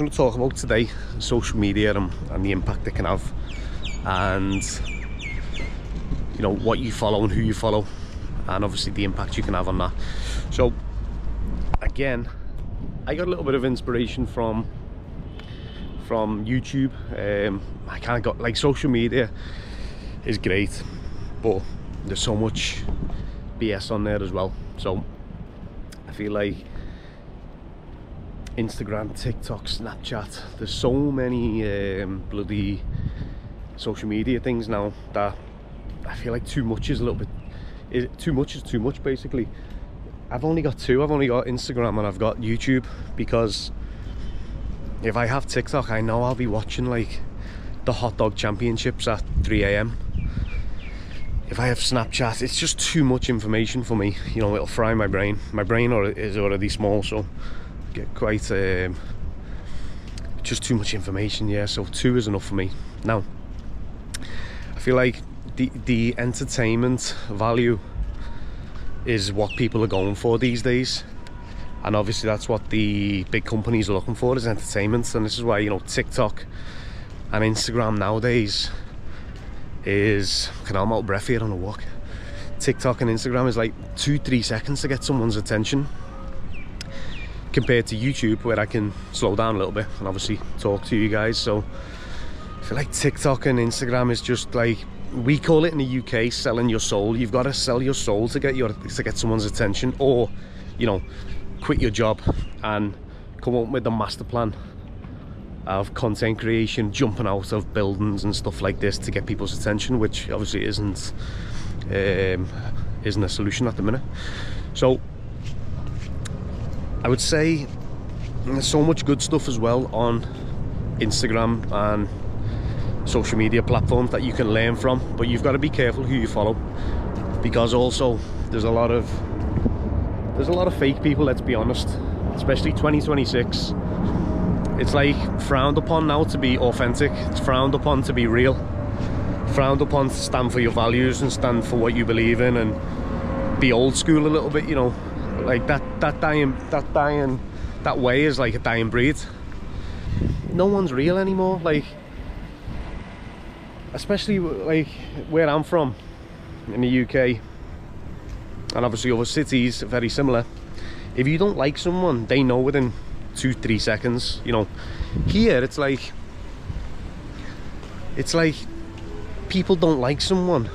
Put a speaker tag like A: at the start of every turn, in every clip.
A: going to talk about today social media and the impact it can have, and you know, what you follow and who you follow, and obviously the impact you can have on that. So again, I got a little bit of inspiration from YouTube. I kind of got, like, social media is great, but there's so much BS on there as well. So I feel like Instagram, TikTok, Snapchat, there's so many bloody social media things now that I feel like too much is a little bit, too much is too much basically. I've only got two. I've only got Instagram and I've got YouTube, because if I have TikTok, I know I'll be watching like the hot dog championships at 3 AM. If I have Snapchat, it's just too much information for me. You know, it'll fry my brain. My brain is already small, so I get quite just too much information. Yeah, so two is enough for me. Now, I feel like the entertainment value is what people are going for these days, and obviously that's what the big companies are looking for, is entertainment. And this is why, you know, TikTok and Instagram nowadays is, I'm out of breath here on a walk. TikTok and Instagram is like 2-3 seconds to get someone's attention, compared to YouTube, where I can slow down a little bit and obviously talk to you guys. So I feel like TikTok and Instagram is just like, we call it in the UK selling your soul. You've got to sell your soul to get someone's attention, or, you know, quit your job and come up with a master plan of content creation, jumping out of buildings and stuff like this to get people's attention, which obviously isn't a solution at the minute. So I would say there's so much good stuff as well on Instagram and social media platforms that you can learn from, but you've got to be careful who you follow, because also there's a lot of fake people, let's be honest, especially 2026. It's like frowned upon now to be authentic. It's frowned upon to be real, frowned upon to stand for your values and stand for what you believe in, and be old school a little bit, you know. Like that way is like a dying breed. No one's real anymore. Like, especially like where I'm from in the UK, and obviously other cities very similar. If you don't like someone, they know within 2-3 seconds. You know, here it's like people don't like someone,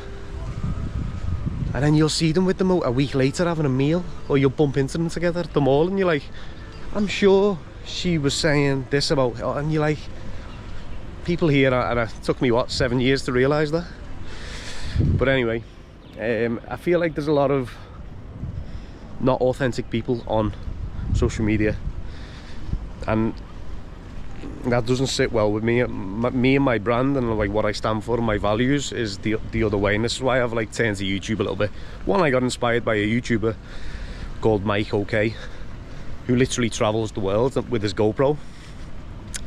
A: and then you'll see them with them a week later having a meal, or you'll bump into them together at the mall, and you're like, I'm sure she was saying this about her, and you're like, people here, and it took me, what, 7 years to realise that. But anyway, I feel like there's a lot of not authentic people on social media, and that doesn't sit well with me. Me and my brand and like what I stand for and my values is the other way, and this is why I've like turned to YouTube a little bit. One, I got inspired by a YouTuber called Mike OK, who literally travels the world with his GoPro,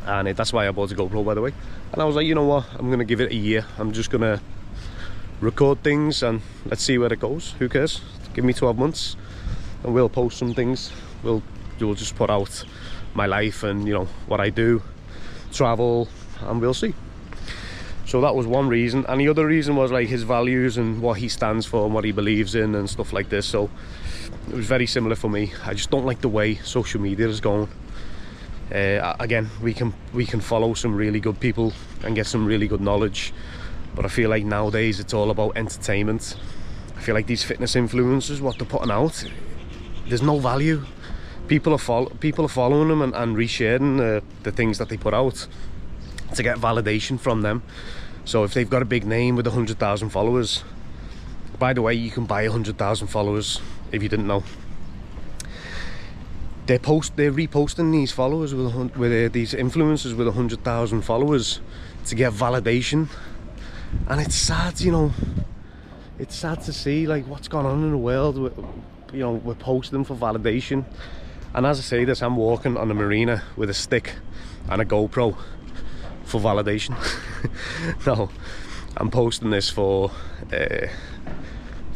A: and that's why I bought a GoPro, by the way. And I was like, you know what, I'm gonna give it a year. I'm just gonna record things and let's see where it goes. Who cares? Give me 12 months and we'll post some things. We'll just put out my life and, you know, what I do, travel, and we'll see. So that was one reason, and the other reason was like his values and what he stands for and what he believes in and stuff like this. So it was very similar for me. I just don't like the way social media is going. Again, we can follow some really good people and get some really good knowledge, but I feel like nowadays it's all about entertainment. I feel like these fitness influencers, what they're putting out, there's no value. People are following them and resharing the things that they put out to get validation from them. So if they've got a big name with 100,000 followers, by the way, you can buy 100,000 followers if you didn't know. They're reposting these followers with these influencers with 100,000 followers to get validation, and it's sad, you know. It's sad to see like what's going on in the world. You know, we're posting for validation, and as I say this, I'm walking on the marina with a stick and a GoPro for validation. No, I'm posting this for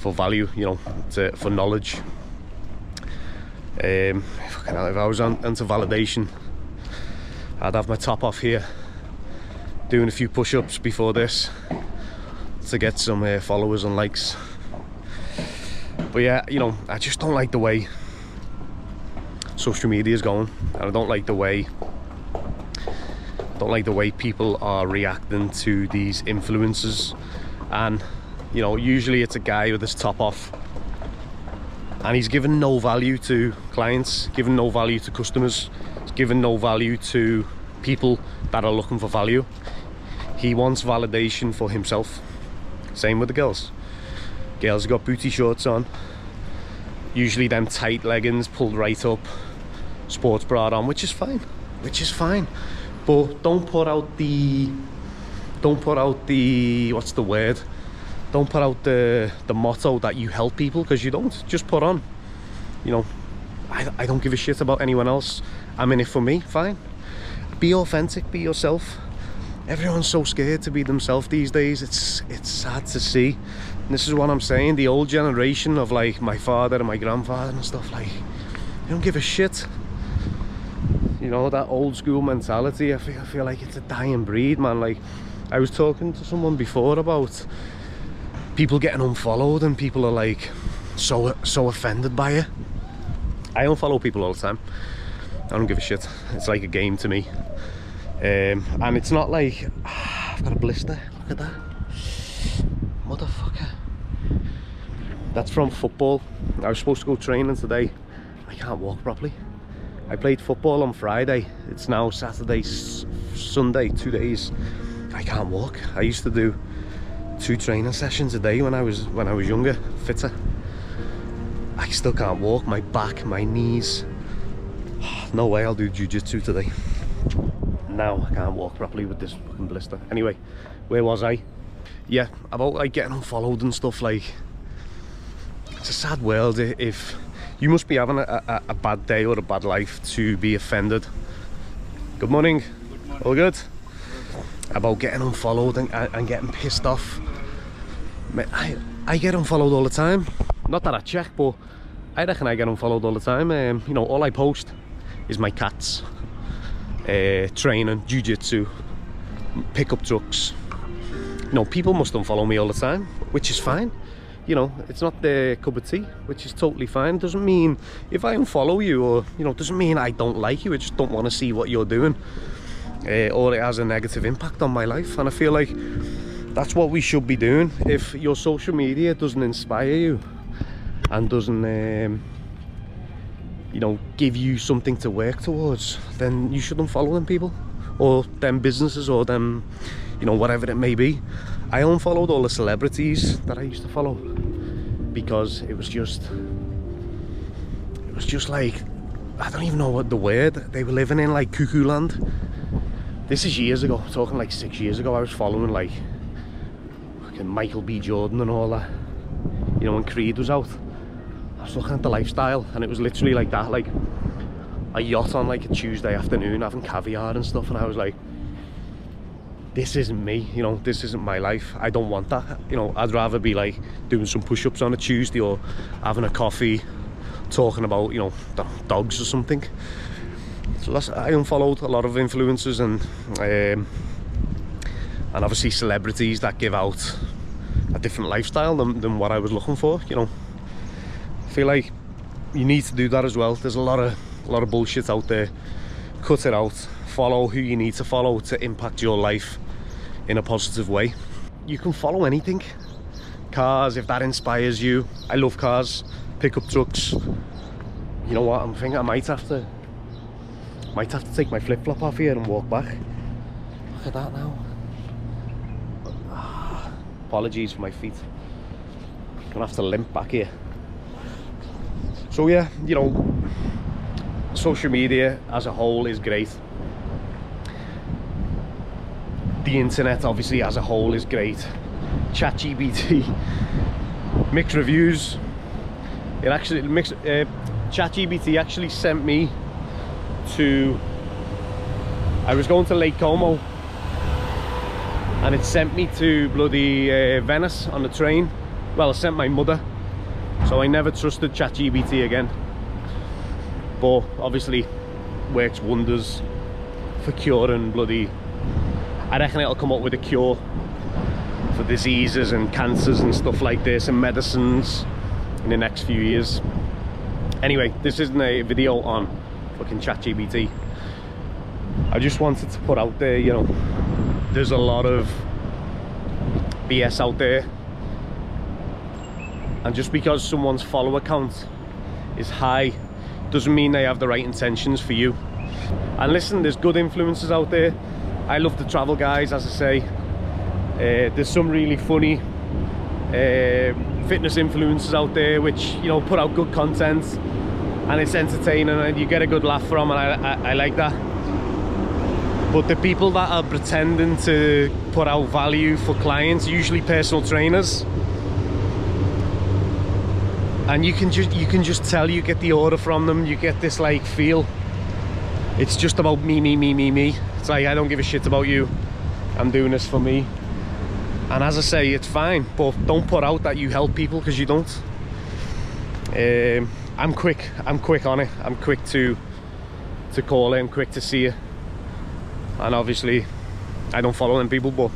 A: value, you know, for knowledge. If I was into validation, I'd have my top off here, doing a few push-ups before this to get some followers and likes. But yeah, you know, I just don't like the way social media is going, and I don't like the way people are reacting to these influencers. And you know, usually it's a guy with his top off and he's given no value to clients, given no value to customers, he's given no value to people that are looking for value. He wants validation for himself. Same with the girls. Girls got booty shorts on, usually them tight leggings pulled right up, sports bra on, which is fine, but don't put out the what's the word, don't put out the motto that you help people, because you don't. Just put on, you know, I don't give a shit about anyone else, I'm in it for me. Fine, be authentic, be yourself. Everyone's so scared to be themselves these days. It's sad to see. And this is what I'm saying, the old generation of like my father and my grandfather and stuff, like, they don't give a shit. You know, that old school mentality, I feel like it's a dying breed, man. Like, I was talking to someone before about people getting unfollowed, and people are like so offended by it. I unfollow people all the time. I don't give a shit. It's like a game to me. And it's not like I've got a blister, look at that, motherfucker. That's from football. I was supposed to go training today. I can't walk properly. I played football on Friday, it's now Saturday, Sunday, 2 days. I can't walk. I used to do 2 training sessions a day when I was younger, fitter. I still can't walk. My back, my knees, no way I'll do jiu-jitsu today. Now I can't walk properly with this fucking blister. Anyway, where was I? Yeah, about like getting unfollowed and stuff. Like, it's a sad world. If you must be having a bad day or a bad life to be offended. Good morning. Good morning. All good? About getting unfollowed and getting pissed off. I get unfollowed all the time. Not that I check, but I reckon I get unfollowed all the time. You know, all I post is my cats, training, jiu-jitsu, pickup trucks. You know, people must unfollow me all the time, which is fine. You know, it's not their cup of tea, which is totally fine. Doesn't mean if I unfollow you, or, you know, doesn't mean I don't like you. I just don't want to see what you're doing, or it has a negative impact on my life. And I feel like that's what we should be doing. If your social media doesn't inspire you and doesn't you know, give you something to work towards, then you shouldn't follow them people, or them businesses, or them, you know, whatever it may be. I unfollowed all the celebrities that I used to follow because it was just like, I don't even know what the word, they were living in like cuckoo land. This is years ago, talking like 6 years ago. I was following like fucking Michael B. Jordan and all that, you know, when Creed was out. I was looking at the lifestyle, and it was literally like that, like a yacht on like a Tuesday afternoon having caviar and stuff, and I was like, this isn't me, you know, this isn't my life. I don't want that. You know, I'd rather be like doing some push-ups on a Tuesday, or having a coffee, talking about, you know, dogs or something. So that's, I unfollowed a lot of influencers and obviously celebrities that give out a different lifestyle than what I was looking for. You know, I feel like you need to do that as well. There's a lot of bullshit out there. Cut it out. Follow who you need to follow to impact your life in a positive way. You can follow anything. Cars, if that inspires you. I love cars. Pickup trucks. You know what, I'm thinking I might have to take my flip-flop off here and walk back. Look at that now. Apologies for my feet. Gonna have to limp back here. So yeah, you know, social media as a whole is great. The internet obviously as a whole is great. ChatGPT, mixed reviews. It actually ChatGPT actually sent me to, I was going to Lake Como, and it sent me to bloody Venice on the train. Well, it sent my mother, so I never trusted ChatGPT again. But obviously works wonders for curing bloody... I reckon it'll come up with a cure for diseases and cancers and stuff like this, and medicines in the next few years. Anyway, this isn't a video on fucking ChatGPT. I just wanted to put out there, you know, there's a lot of BS out there, and just because someone's follower count is high doesn't mean they have the right intentions for you. And listen, there's good influencers out there. I love the travel guys, as I say. There's some really funny fitness influencers out there which, you know, put out good content and it's entertaining and you get a good laugh from, and I like that. But the people that are pretending to put out value for clients, usually personal trainers, and you can just tell, you get the order from them, you get this like feel, it's just about me. It's like, I don't give a shit about you, I'm doing this for me. And as I say, it's fine, but don't put out that you help people, because you don't. I'm quick on it. I'm quick to call it, I'm quick to see it. And obviously I don't follow them people, but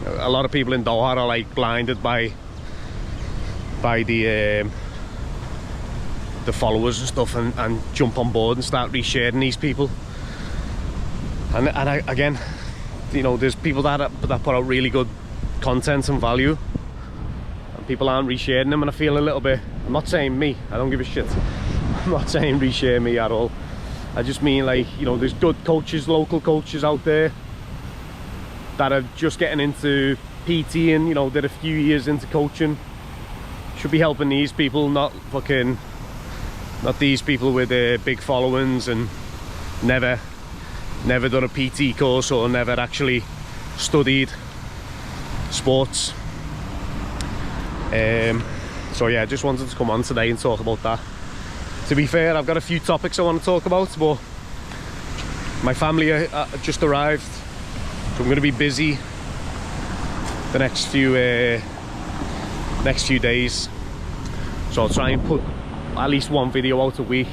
A: a lot of people in Doha are like blinded by the followers and stuff, and jump on board and start resharing these people. And again, you know, there's people that put out really good content and value, and people aren't resharing them, and I feel a little bit, I'm not saying me, I don't give a shit, I'm not saying reshare me at all. I just mean, like, you know, there's good coaches, local coaches out there that are just getting into PT, and, you know, they're a few years into coaching. Should be helping these people, not these people with big followings and never done a PT course or never actually studied sports. So yeah, I just wanted to come on today and talk about that. To be fair, I've got a few topics I want to talk about, but my family just arrived, so I'm going to be busy the next few days. So I'll try and put at least one video out a week.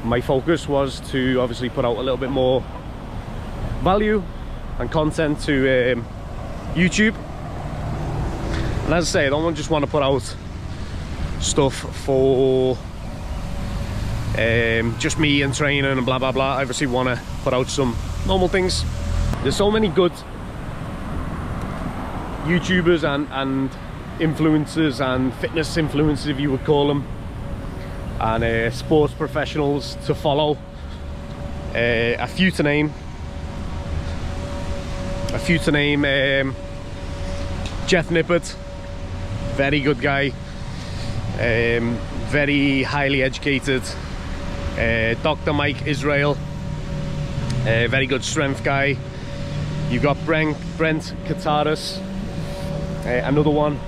A: My focus was to obviously put out a little bit more value and content to YouTube. And as I say, I don't just want to put out stuff for just me and training and blah blah blah. I obviously want to put out some normal things. There's so many good YouTubers and influencers and fitness influencers, if you would call them, and sports professionals to follow. A few to name. Jeff Nippert, very good guy, very highly educated. Dr. Mike Israel, very good strength guy. You got Brent Kataris, another one.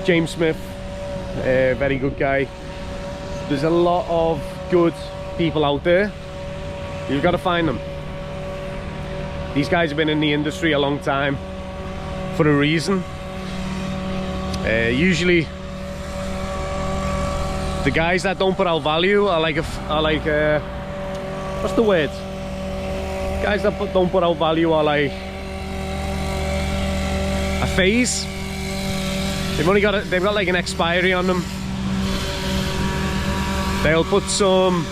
A: James Smith, very good guy. There's a lot of good people out there. You've got to find them. These guys have been in the industry a long time for a reason. Usually the guys that don't put out value are like what's the word? Guys that don't put out value are like a phase. They've got like an expiry on them. They'll put some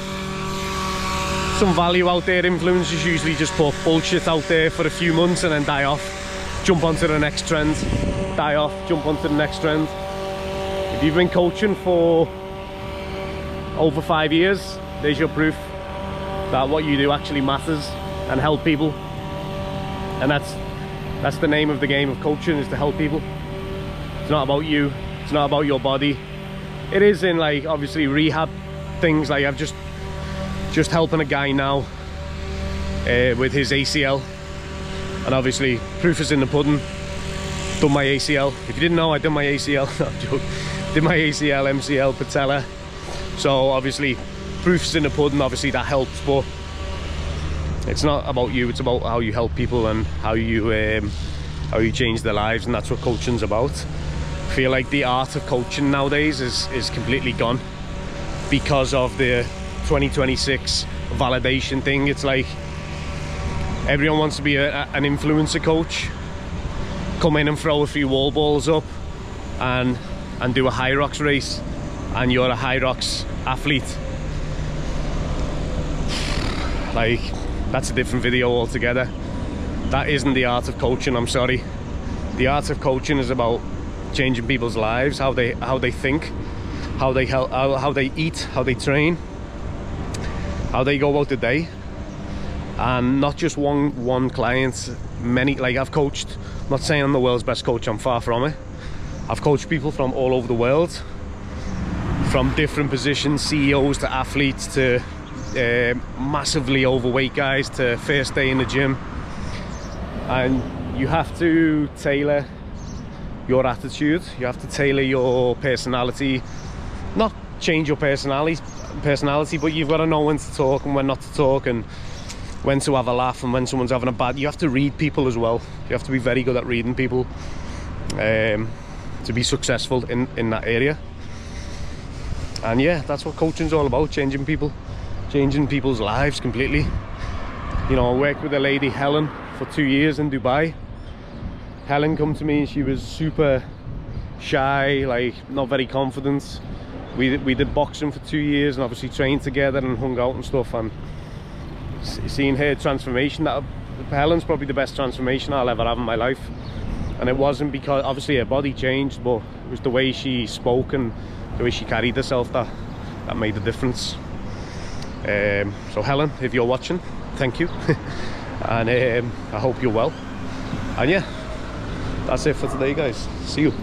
A: value out there. Influencers usually just put bullshit out there for a few months and then die off, jump onto the next trend, die off, jump onto the next trend. If you've been coaching for over 5 years, there's your proof that what you do actually matters and help people. And that's the name of the game of coaching, is to help people. It's not about you, it's not about your body. It is in, like, obviously rehab things. Like, I've just helping a guy now with his ACL, and obviously proof is in the pudding. Done my ACL. If you didn't know, I did my ACL. No, I'm joking. Did my ACL, MCL, patella. So obviously proof's in the pudding. Obviously that helps, but it's not about you, it's about how you help people and how you change their lives, and that's what coaching's about. I feel like the art of coaching nowadays is completely gone because of the 2026 validation thing. It's like everyone wants to be an influencer coach, come in and throw a few wall balls up and do a Hyrox race, and you're a Hyrox athlete. Like, that's a different video altogether. That isn't the art of coaching, I'm sorry. The art of coaching is about changing people's lives, how they think, how they eat, how they train, how they go about the day. And not just one client, many. Like, I've coached, I'm not saying I'm the world's best coach, I'm far from it. I've coached people from all over the world, from different positions, CEOs to athletes to massively overweight guys to first day in the gym. And you have to tailor your attitude, you have to tailor your personality, not change your personality, but you've got to know when to talk and when not to talk, and when to have a laugh and when someone's having a bad. You have to read people as well. You have to be very good at reading people to be successful in that area. And yeah, that's what coaching's all about, changing people's lives completely. You know, I worked with a lady, Helen, for 2 years in Dubai. Helen come to me and she was super shy, like not very confident. We did boxing for 2 years and obviously trained together and hung out and stuff, and seeing her transformation, that Helen's probably the best transformation I'll ever have in my life. And it wasn't because obviously her body changed, but it was the way she spoke and the way she carried herself that made the difference. So Helen, if you're watching, thank you. And I hope you're well. And yeah, that's it for today, guys. See you.